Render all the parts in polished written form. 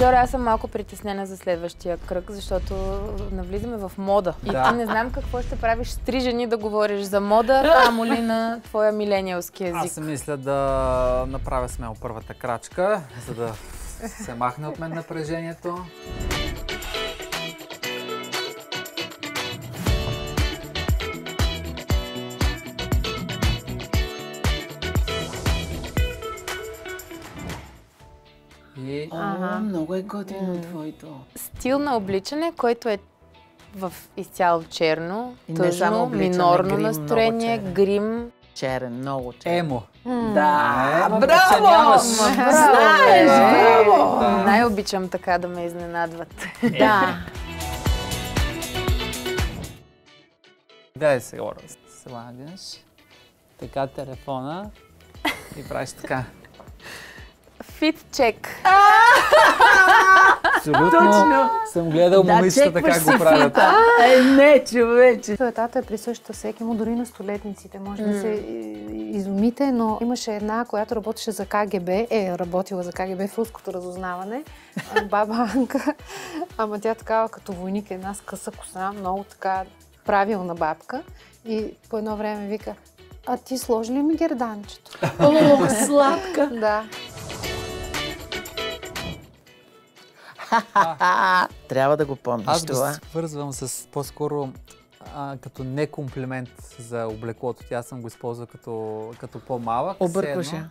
Жоре, аз съм малко притеснена за следващия кръг, защото навлизаме в мода. И ти не знам какво ще правиш с 3 жени да говориш за мода, камо ли на твоя милениалски език. Аз си мисля да направя смело първата крачка, за да се махне от мен напрежението. Много е готино твоето. Стил на обличане, който е в изцяло черно, тъжно, минорно настроение, грим. Черен, много черен. Емо. Да, браво! Знаеш, браво! Най-обичам така да ме изненадват. Да. Дай сега, слагаш така телефона и правиш така. Фит чек. Абсолютно съм гледал момичетата как го правят. Не, човече. Суетата е присъща всеки му, дори на столетниците. Може да се изумите, но имаше една, която работеше за КГБ, работила за КГБ в руското разузнаване, баба Анка. Ама тя такава като войник, една с къса коса, много така правилна бабка. И по едно време вика: а ти сложи ли ми герданчето? О, сладка! Да. Трябва да го помниш това. Аз го свързвам с по-скоро като не комплимент за облеклото. Тя съм го използвал като по-малък. Объркваше.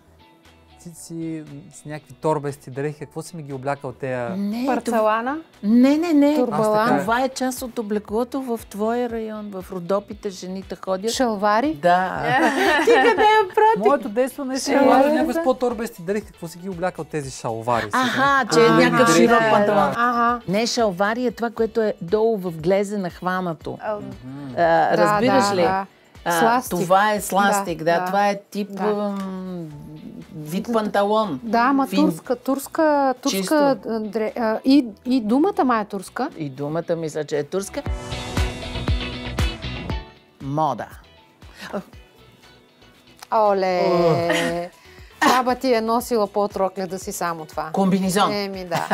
Ти си с някакви торбести дрехи. Какво си ми ги облякал тея? Парцелана? Не. Турбалан? Това е част от облеклото в твоя район. В Родопите жените ходят. Шалвари? Да. Ти къде я прати? Моето действо не е шалвари. Някой с по-торбести дрехи. Какво си ги облякал тези шалвари? Че е някакъв широк панталон. Ага. Не, шалвари е това, което е долу в глезена хванато. Разбираш ли? Сластик. Това е сластик, да. Това е тип вид панталон. Да, ама турска и думата ма е турска. И думата мисля, че е турска. Мода. Оле! Баба ти е носила по-трокле да си само това. Комбинезон. Да.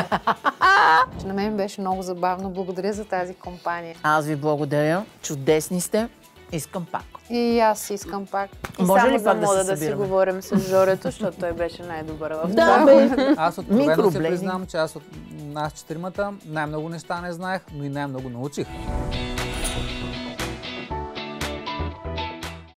На мен беше много забавно. Благодаря за тази компания. Аз ви благодаря. Чудесни сте. Искам пак. И аз искам пак. И може само ли за пак мода да да си говорим с Жорето, защото той беше най-добър в това. Да, бе. Аз откровено се признавам, че аз от нас четиримата най-много неща не знаех, но и най-много научих.